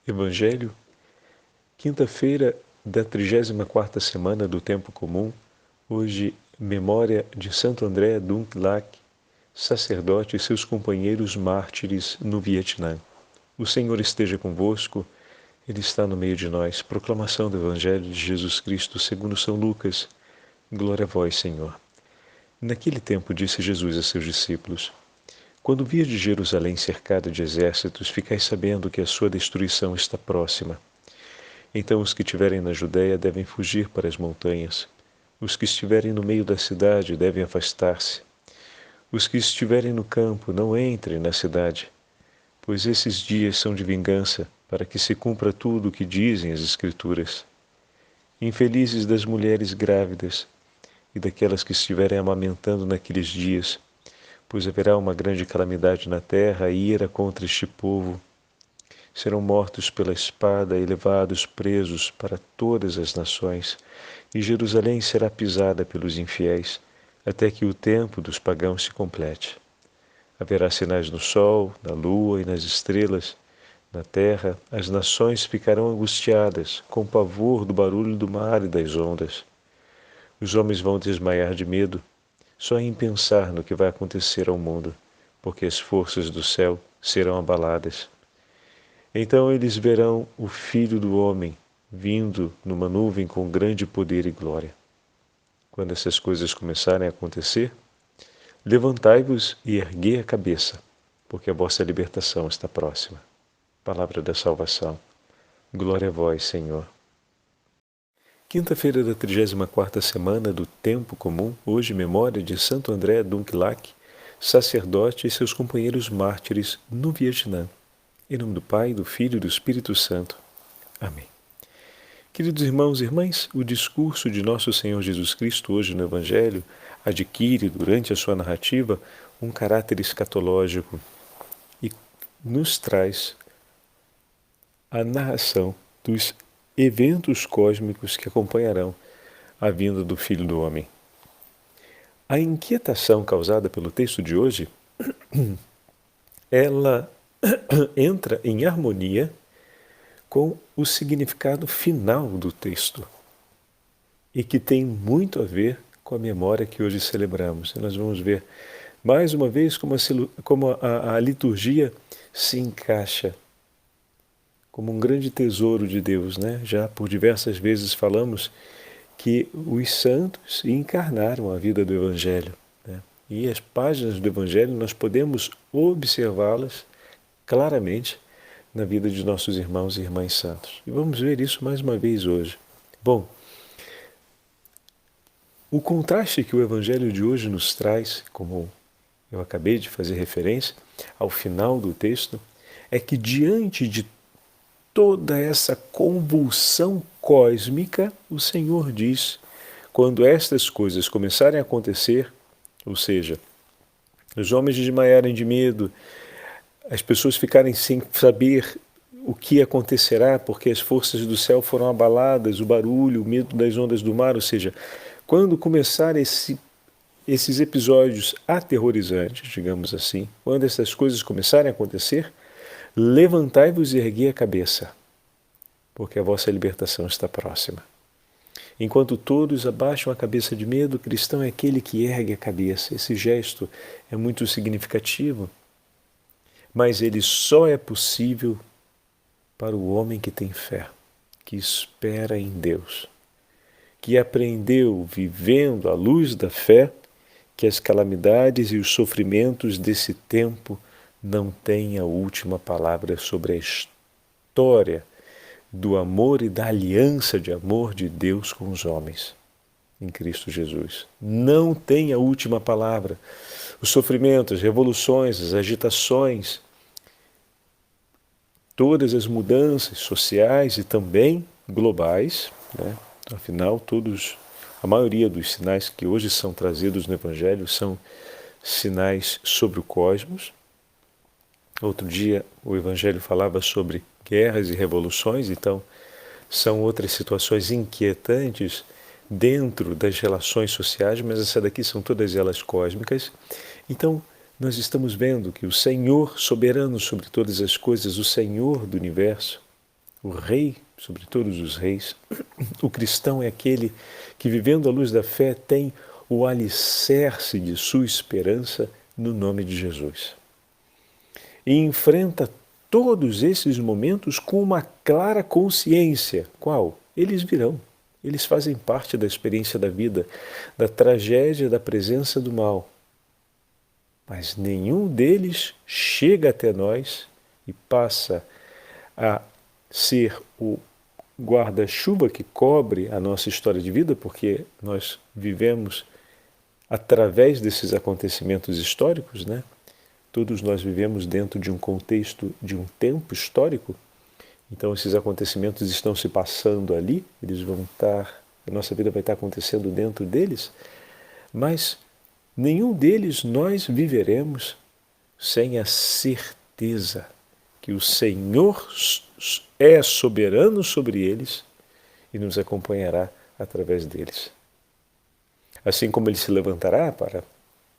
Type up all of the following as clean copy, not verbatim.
Evangelho, quinta-feira da 34ª semana do Tempo Comum, hoje, memória de Santo André Dung Lac, sacerdote e seus companheiros mártires no Vietnã. O Senhor esteja convosco, Ele está no meio de nós. Proclamação do Evangelho de Jesus Cristo segundo São Lucas. Glória a vós, Senhor. Naquele tempo disse Jesus a seus discípulos: Quando virdes Jerusalém cercada de exércitos, ficai sabendo que a sua destruição está próxima. Então os que estiverem na Judéia devem fugir para as montanhas. Os que estiverem no meio da cidade devem afastar-se. Os que estiverem no campo não entrem na cidade, pois esses dias são de vingança, para que se cumpra tudo o que dizem as Escrituras. Infelizes das mulheres grávidas e daquelas que estiverem amamentando naqueles dias, pois haverá uma grande calamidade na terra e ira contra este povo. Serão mortos pela espada e levados presos para todas as nações, e Jerusalém será pisada pelos infiéis, até que o tempo dos pagãos se complete. Haverá sinais no sol, na lua e nas estrelas. Na terra, as nações ficarão angustiadas, com pavor do barulho do mar e das ondas. Os homens vão desmaiar de medo, só em pensar no que vai acontecer ao mundo, porque as forças do céu serão abaladas. Então eles verão o Filho do Homem vindo numa nuvem com grande poder e glória. Quando essas coisas começarem a acontecer, levantai-vos e erguei a cabeça, porque a vossa libertação está próxima. Palavra da salvação. Glória a vós, Senhor. Quinta-feira da 34ª semana do Tempo Comum, hoje memória de Santo André Dung Lac, sacerdote e seus companheiros mártires no Vietnã. Em nome do Pai, do Filho e do Espírito Santo. Amém. Queridos irmãos e irmãs, o discurso de nosso Senhor Jesus Cristo hoje no Evangelho adquire, durante a sua narrativa, um caráter escatológico e nos traz a narração dos eventos cósmicos que acompanharão a vinda do Filho do Homem. A inquietação causada pelo texto de hoje, ela entra em harmonia com o significado final do texto e que tem muito a ver com a memória que hoje celebramos. E nós vamos ver mais uma vez como a liturgia se encaixa como um grande tesouro de Deus, né? Já por diversas vezes falamos que os santos encarnaram a vida do Evangelho, né? E as páginas do Evangelho nós podemos observá-las claramente na vida de nossos irmãos e irmãs santos. E vamos ver isso mais uma vez hoje. Bom, o contraste que o Evangelho de hoje nos traz, como eu acabei de fazer referência ao final do texto, é que diante de toda essa convulsão cósmica, o Senhor diz, quando estas coisas começarem a acontecer, ou seja, os homens desmaiarem de medo, as pessoas ficarem sem saber o que acontecerá, porque as forças do céu foram abaladas, o barulho, o medo das ondas do mar, ou seja, quando começar esses episódios aterrorizantes, digamos assim, quando essas coisas começarem a acontecer, levantai-vos e erguei a cabeça, porque a vossa libertação está próxima. Enquanto todos abaixam a cabeça de medo, o cristão é aquele que ergue a cabeça. Esse gesto é muito significativo, mas ele só é possível para o homem que tem fé, que espera em Deus, que aprendeu, vivendo à luz da fé, que as calamidades e os sofrimentos desse tempo não têm a última palavra sobre a história do amor e da aliança de amor de Deus com os homens em Cristo Jesus. Não tem a última palavra. Os sofrimentos, as revoluções, as agitações, todas as mudanças sociais e também globais, né? Afinal, a maioria dos sinais que hoje são trazidos no Evangelho são sinais sobre o cosmos. Outro dia o Evangelho falava sobre guerras e revoluções, então são outras situações inquietantes dentro das relações sociais, mas essa daqui são todas elas cósmicas. Então nós estamos vendo que o Senhor, soberano sobre todas as coisas, o Senhor do universo, o Rei sobre todos os reis. O cristão é aquele que, vivendo à luz da fé, tem o alicerce de sua esperança no nome de Jesus. E enfrenta todos esses momentos com uma clara consciência. Qual? Eles virão. Eles fazem parte da experiência da vida, da tragédia da presença do mal. Mas nenhum deles chega até nós e passa a ser o guarda-chuva que cobre a nossa história de vida, porque nós vivemos através desses acontecimentos históricos, né? Todos nós vivemos dentro de um contexto, de um tempo histórico. Então esses acontecimentos estão se passando ali, eles vão estar, a nossa vida vai estar acontecendo dentro deles, mas nenhum deles nós viveremos sem a certeza que o Senhor é soberano sobre eles e nos acompanhará através deles. Assim como ele se levantará para,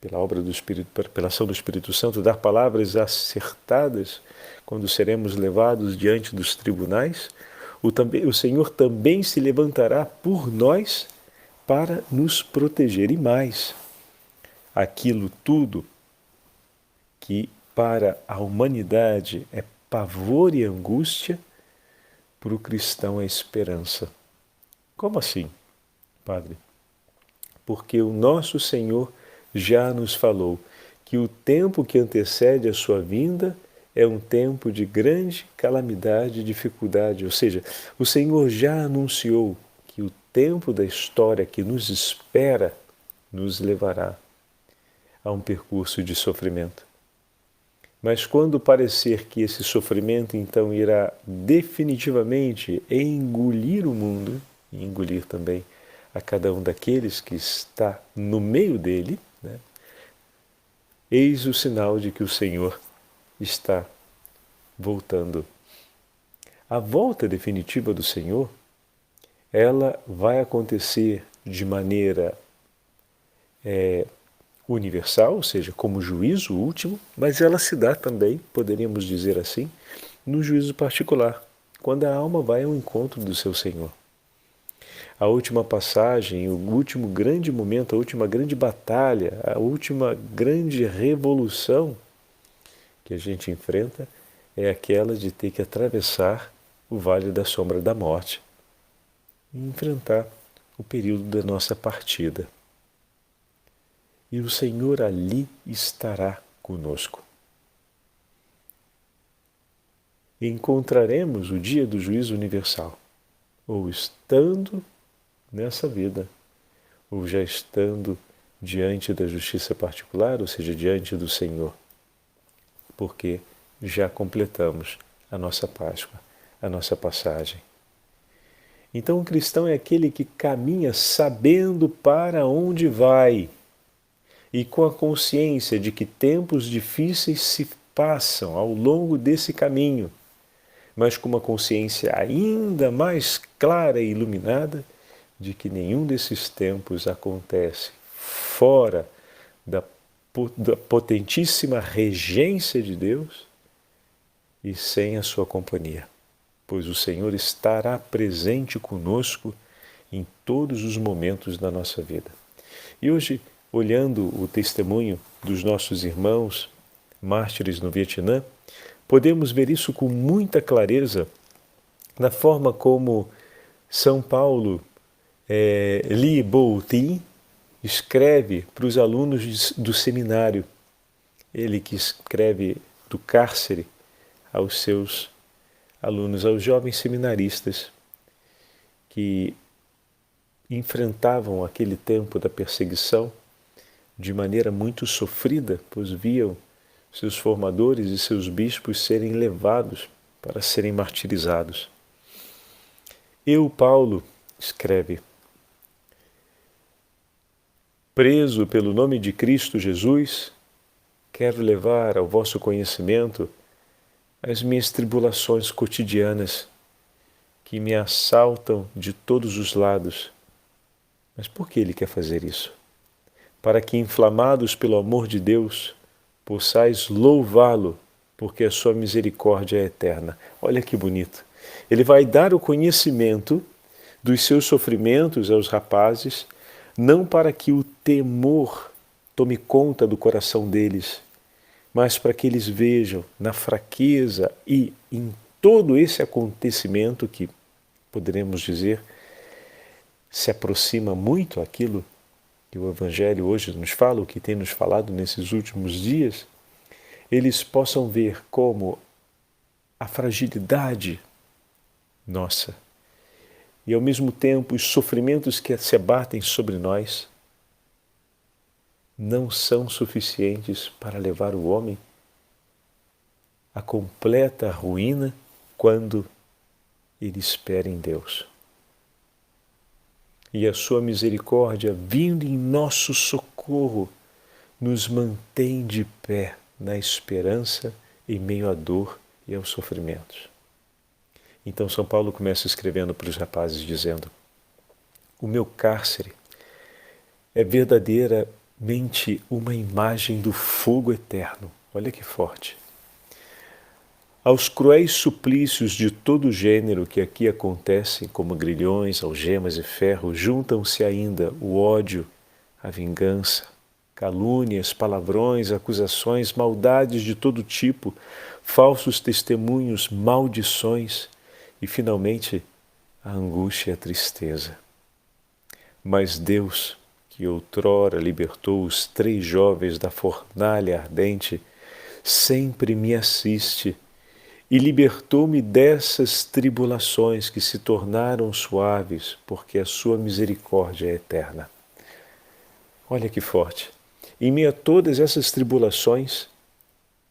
pela obra do Espírito, pela ação do Espírito Santo, dar palavras acertadas quando seremos levados diante dos tribunais, o Senhor também se levantará por nós para nos proteger. E mais, aquilo tudo que para a humanidade é pavor e angústia, para o cristão é esperança. Como assim, Padre? Porque o nosso Senhor já nos falou que o tempo que antecede a sua vinda é um tempo de grande calamidade e dificuldade. Ou seja, o Senhor já anunciou que o tempo da história que nos espera nos levará a um percurso de sofrimento. Mas quando parecer que esse sofrimento então irá definitivamente engolir o mundo, e engolir também a cada um daqueles que está no meio dele, né? Eis o sinal de que o Senhor está voltando. A volta definitiva do Senhor, ela vai acontecer de maneira universal, ou seja, como juízo último, mas ela se dá também, poderíamos dizer assim, no juízo particular, quando a alma vai ao encontro do seu Senhor. A última passagem, o último grande momento, a última grande batalha, a última grande revolução que a gente enfrenta é aquela de ter que atravessar o vale da sombra da morte e enfrentar o período da nossa partida. E o Senhor ali estará conosco. E encontraremos o dia do juízo universal, ou estando nessa vida, ou já estando diante da justiça particular, ou seja, diante do Senhor, porque já completamos a nossa Páscoa, a nossa passagem. Então o cristão é aquele que caminha sabendo para onde vai, e com a consciência de que tempos difíceis se passam ao longo desse caminho, mas com uma consciência ainda mais clara e iluminada de que nenhum desses tempos acontece fora da potentíssima regência de Deus e sem a sua companhia, pois o Senhor estará presente conosco em todos os momentos da nossa vida. E hoje, olhando o testemunho dos nossos irmãos mártires no Vietnã, podemos ver isso com muita clareza na forma como São Paulo Li Bo Thi escreve para os alunos do seminário. Ele que escreve do cárcere aos seus alunos, aos jovens seminaristas que enfrentavam aquele tempo da perseguição de maneira muito sofrida, pois viam seus formadores e seus bispos serem levados para serem martirizados. Eu, Paulo, escreve, preso pelo nome de Cristo Jesus, quero levar ao vosso conhecimento as minhas tribulações cotidianas que me assaltam de todos os lados. Mas por que ele quer fazer isso? Para que, inflamados pelo amor de Deus, possais louvá-lo, porque a sua misericórdia é eterna. Olha que bonito. Ele vai dar o conhecimento dos seus sofrimentos aos rapazes, não para que o temor tome conta do coração deles, mas para que eles vejam na fraqueza e em todo esse acontecimento que, poderemos dizer, se aproxima muito àquilo que o Evangelho hoje nos fala, o que tem nos falado nesses últimos dias, eles possam ver como a fragilidade nossa e, ao mesmo tempo, os sofrimentos que se abatem sobre nós não são suficientes para levar o homem à completa ruína quando ele espera em Deus. E a sua misericórdia, vindo em nosso socorro, nos mantém de pé na esperança em meio à dor e aos sofrimentos. Então São Paulo começa escrevendo para os rapazes dizendo: o meu cárcere é verdadeiramente uma imagem do fogo eterno. Olha que forte. Aos cruéis suplícios de todo gênero que aqui acontecem, como grilhões, algemas e ferro, juntam-se ainda o ódio, a vingança, calúnias, palavrões, acusações, maldades de todo tipo, falsos testemunhos, maldições e, finalmente, a angústia e a tristeza. Mas Deus, que outrora libertou os 3 jovens da fornalha ardente, sempre me assiste e libertou-me dessas tribulações que se tornaram suaves, porque a sua misericórdia é eterna. Olha que forte. Em meio a todas essas tribulações,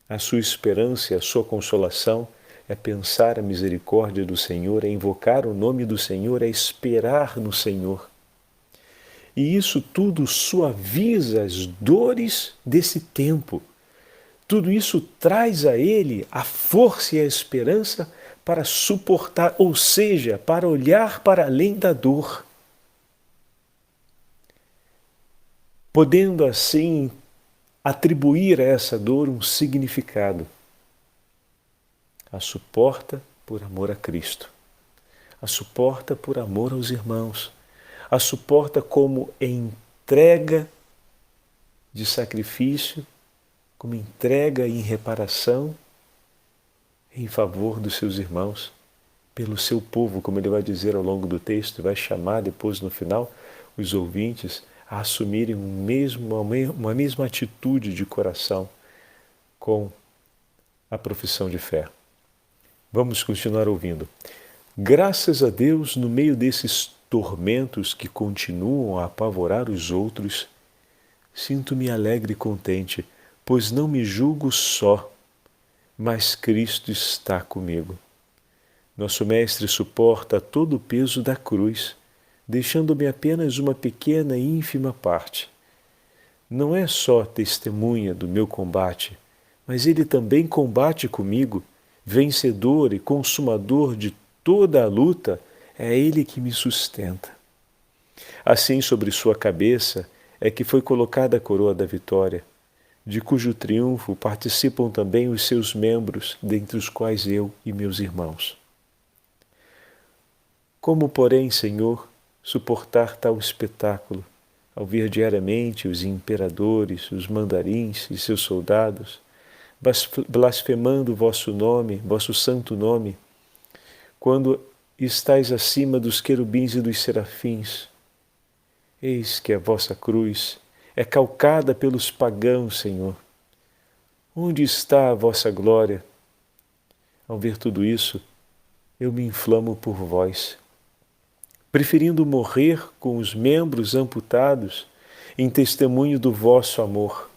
a sua esperança e a sua consolação é pensar a misericórdia do Senhor, é invocar o nome do Senhor, é esperar no Senhor. E isso tudo suaviza as dores desse tempo. Tudo isso traz a ele a força e a esperança para suportar, ou seja, para olhar para além da dor. Podendo assim atribuir a essa dor um significado. A suporta por amor a Cristo. A suporta por amor aos irmãos. A suporta como entrega de sacrifício, como entrega em reparação em favor dos seus irmãos, pelo seu povo, como ele vai dizer ao longo do texto, vai chamar depois no final os ouvintes a assumirem uma mesma atitude de coração com a profissão de fé. Vamos continuar ouvindo. Graças a Deus, no meio desses tormentos que continuam a apavorar os outros, sinto-me alegre e contente, pois não me julgo só, mas Cristo está comigo. Nosso Mestre suporta todo o peso da cruz, deixando-me apenas uma pequena e ínfima parte. Não é só testemunha do meu combate, mas Ele também combate comigo, vencedor e consumador de toda a luta, é Ele que me sustenta. Assim, sobre sua cabeça é que foi colocada a coroa da vitória, de cujo triunfo participam também os seus membros, dentre os quais eu e meus irmãos. Como, porém, Senhor, suportar tal espetáculo, ao ver diariamente os imperadores, os mandarins e seus soldados, blasfemando vosso nome, vosso santo nome, quando estais acima dos querubins e dos serafins? Eis que a vossa cruz é calcada pelos pagãos, Senhor. Onde está a vossa glória? Ao ver tudo isso, eu me inflamo por vós, preferindo morrer com os membros amputados em testemunho do vosso amor.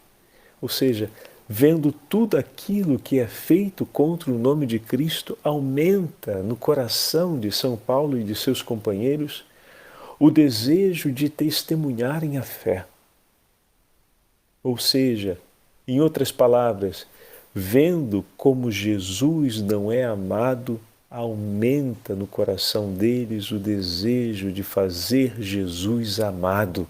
Ou seja, vendo tudo aquilo que é feito contra o nome de Cristo, aumenta no coração de São Paulo e de seus companheiros o desejo de testemunharem a fé. Ou seja, em outras palavras, vendo como Jesus não é amado, aumenta no coração deles o desejo de fazer Jesus amado.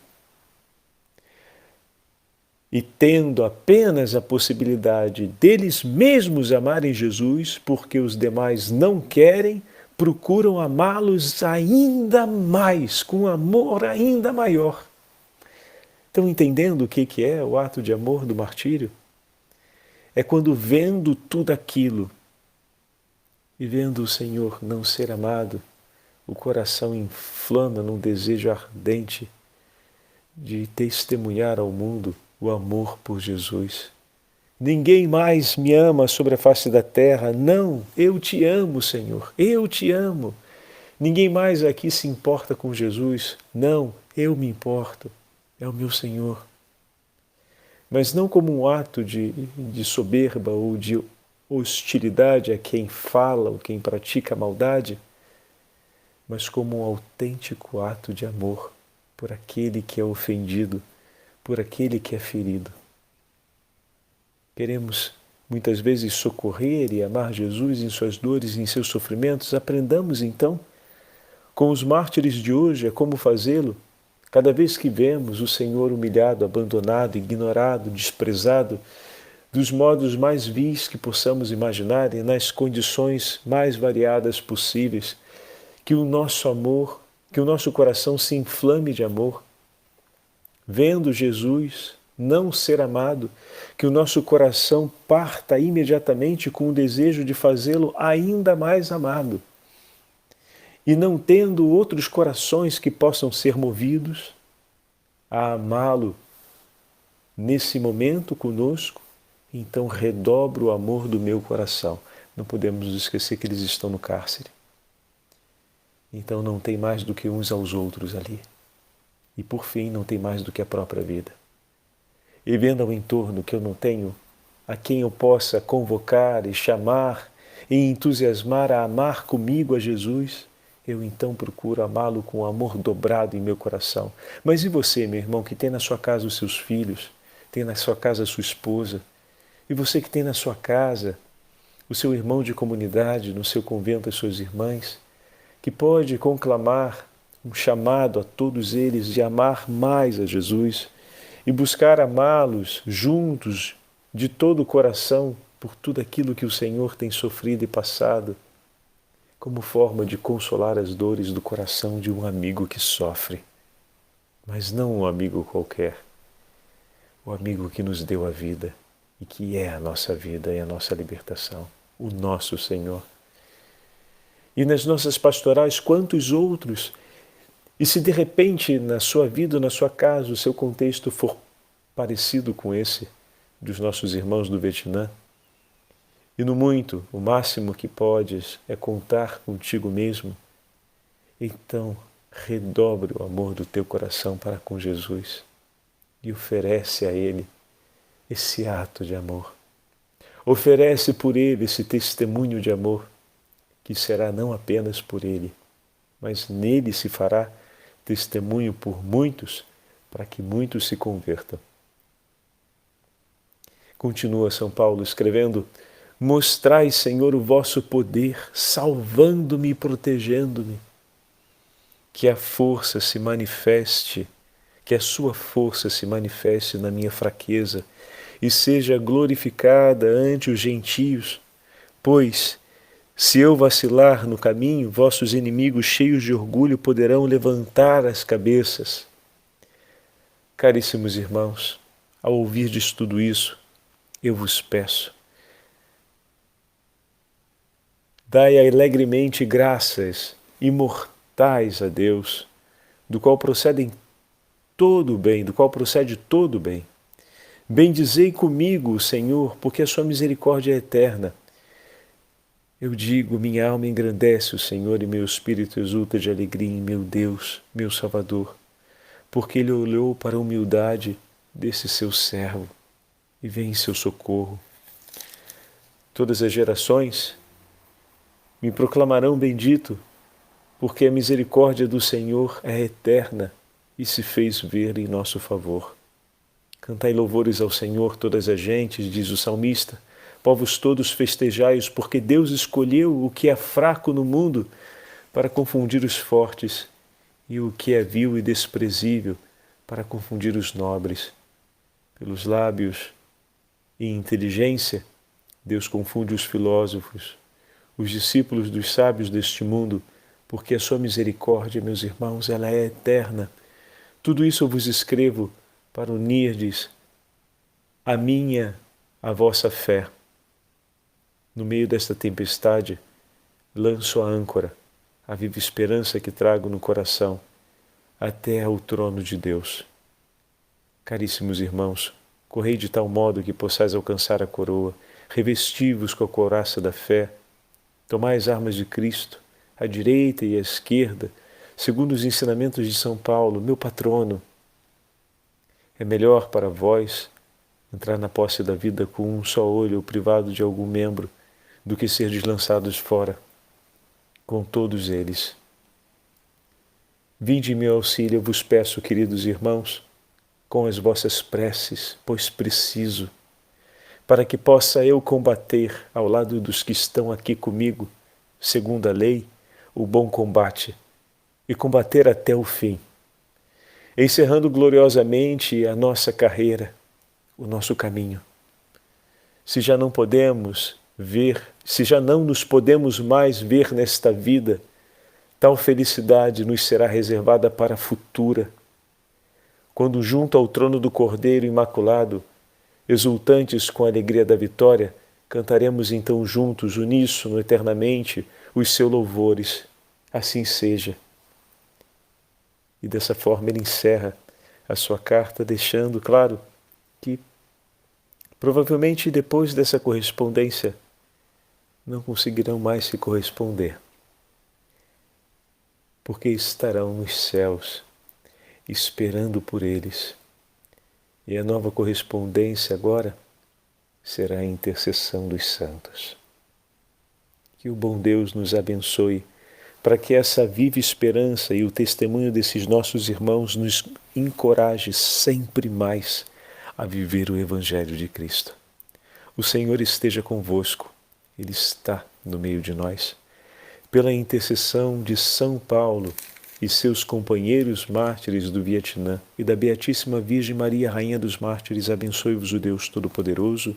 E tendo apenas a possibilidade deles mesmos amarem Jesus, porque os demais não querem, procuram amá-los ainda mais, com amor ainda maior. Estão entendendo o que é o ato de amor do martírio? É quando, vendo tudo aquilo e vendo o Senhor não ser amado, o coração inflama num desejo ardente de testemunhar ao mundo o amor por Jesus. Ninguém mais me ama sobre a face da terra. Não, eu te amo, Senhor, eu te amo. Ninguém mais aqui se importa com Jesus. Não, eu me importo. É o meu Senhor. Mas não como um ato de soberba ou de hostilidade a quem fala ou quem pratica a maldade, mas como um autêntico ato de amor por aquele que é ofendido, por aquele que é ferido. Queremos muitas vezes socorrer e amar Jesus em suas dores e em seus sofrimentos. Aprendamos então com os mártires de hoje a como fazê-lo. Cada vez que vemos o Senhor humilhado, abandonado, ignorado, desprezado, dos modos mais vis que possamos imaginar e nas condições mais variadas possíveis, que o nosso amor, que o nosso coração se inflame de amor, vendo Jesus não ser amado, que o nosso coração parta imediatamente com o desejo de fazê-lo ainda mais amado. E não tendo outros corações que possam ser movidos a amá-lo nesse momento conosco, então redobro o amor do meu coração. Não podemos esquecer que eles estão no cárcere. Então não tem mais do que uns aos outros ali. E por fim não tem mais do que a própria vida. E vendo ao entorno que eu não tenho a quem eu possa convocar e chamar e entusiasmar a amar comigo a Jesus, eu então procuro amá-lo com amor dobrado em meu coração. Mas e você, meu irmão, que tem na sua casa os seus filhos, tem na sua casa a sua esposa, e você que tem na sua casa o seu irmão de comunidade, no seu convento as suas irmãs, que pode conclamar um chamado a todos eles de amar mais a Jesus e buscar amá-los juntos de todo o coração por tudo aquilo que o Senhor tem sofrido e passado, como forma de consolar as dores do coração de um amigo que sofre, mas não um amigo qualquer, o amigo que nos deu a vida e que é a nossa vida e a nossa libertação, o nosso Senhor. E nas nossas pastorais, quantos outros? E se de repente na sua vida, na sua casa, o seu contexto for parecido com esse dos nossos irmãos do Vietnã, e no muito, o máximo que podes é contar contigo mesmo, então redobre o amor do teu coração para com Jesus e oferece a Ele esse ato de amor. Oferece por Ele esse testemunho de amor, que será não apenas por Ele, mas nele se fará testemunho por muitos, para que muitos se convertam. Continua São Paulo escrevendo: mostrai, Senhor, o vosso poder, salvando-me e protegendo-me. Que a força se manifeste, que a sua força se manifeste na minha fraqueza e seja glorificada ante os gentios, pois, se eu vacilar no caminho, vossos inimigos cheios de orgulho poderão levantar as cabeças. Caríssimos irmãos, ao ouvirdes tudo isso, eu vos peço, dai alegremente graças imortais a Deus, do qual procede todo o bem. Bendizei comigo o Senhor, porque a sua misericórdia é eterna. Eu digo, minha alma engrandece o Senhor e meu espírito exulta de alegria em meu Deus, meu Salvador, porque Ele olhou para a humildade desse seu servo e vem em seu socorro. Todas as gerações me proclamarão bendito, porque a misericórdia do Senhor é eterna e se fez ver em nosso favor. Cantai louvores ao Senhor todas as gentes, diz o salmista. Povos todos festejai-os, porque Deus escolheu o que é fraco no mundo para confundir os fortes e o que é vil e desprezível para confundir os nobres. Pelos lábios e inteligência, Deus confunde os filósofos. os discípulos dos sábios deste mundo, porque a sua misericórdia, meus irmãos, ela é eterna. Tudo isso eu vos escrevo para unirdes a vossa fé. No meio desta tempestade, lanço a âncora, a viva esperança que trago no coração, até ao trono de Deus. Caríssimos irmãos, correi de tal modo que possais alcançar a coroa, revesti-vos com a couraça da fé, tomai as armas de Cristo, à direita e à esquerda, segundo os ensinamentos de São Paulo, meu patrono. É melhor para vós entrar na posse da vida com um só olho ou privado de algum membro, do que ser lançados fora com todos eles. Vinde em meu auxílio, eu vos peço, queridos irmãos, com as vossas preces, pois preciso, para que possa eu combater ao lado dos que estão aqui comigo, segundo a lei, o bom combate, e combater até o fim, encerrando gloriosamente a nossa carreira, o nosso caminho. Se já não nos podemos mais ver nesta vida, tal felicidade nos será reservada para a futura, quando junto ao trono do Cordeiro Imaculado, exultantes com a alegria da vitória, cantaremos então juntos, uníssono, eternamente, os seus louvores. Assim seja. E dessa forma ele encerra a sua carta, deixando claro que provavelmente depois dessa correspondência não conseguirão mais se corresponder, porque estarão nos céus, esperando por eles. E a nova correspondência agora será a intercessão dos santos. Que o bom Deus nos abençoe, para que essa viva esperança e o testemunho desses nossos irmãos nos encoraje sempre mais a viver o Evangelho de Cristo. O Senhor esteja convosco, Ele está no meio de nós. Pela intercessão de São Paulo e seus companheiros mártires do Vietnã e da Beatíssima Virgem Maria, Rainha dos Mártires, abençoe-vos o Deus Todo-Poderoso,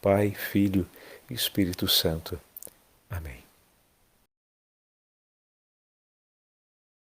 Pai, Filho e Espírito Santo. Amém.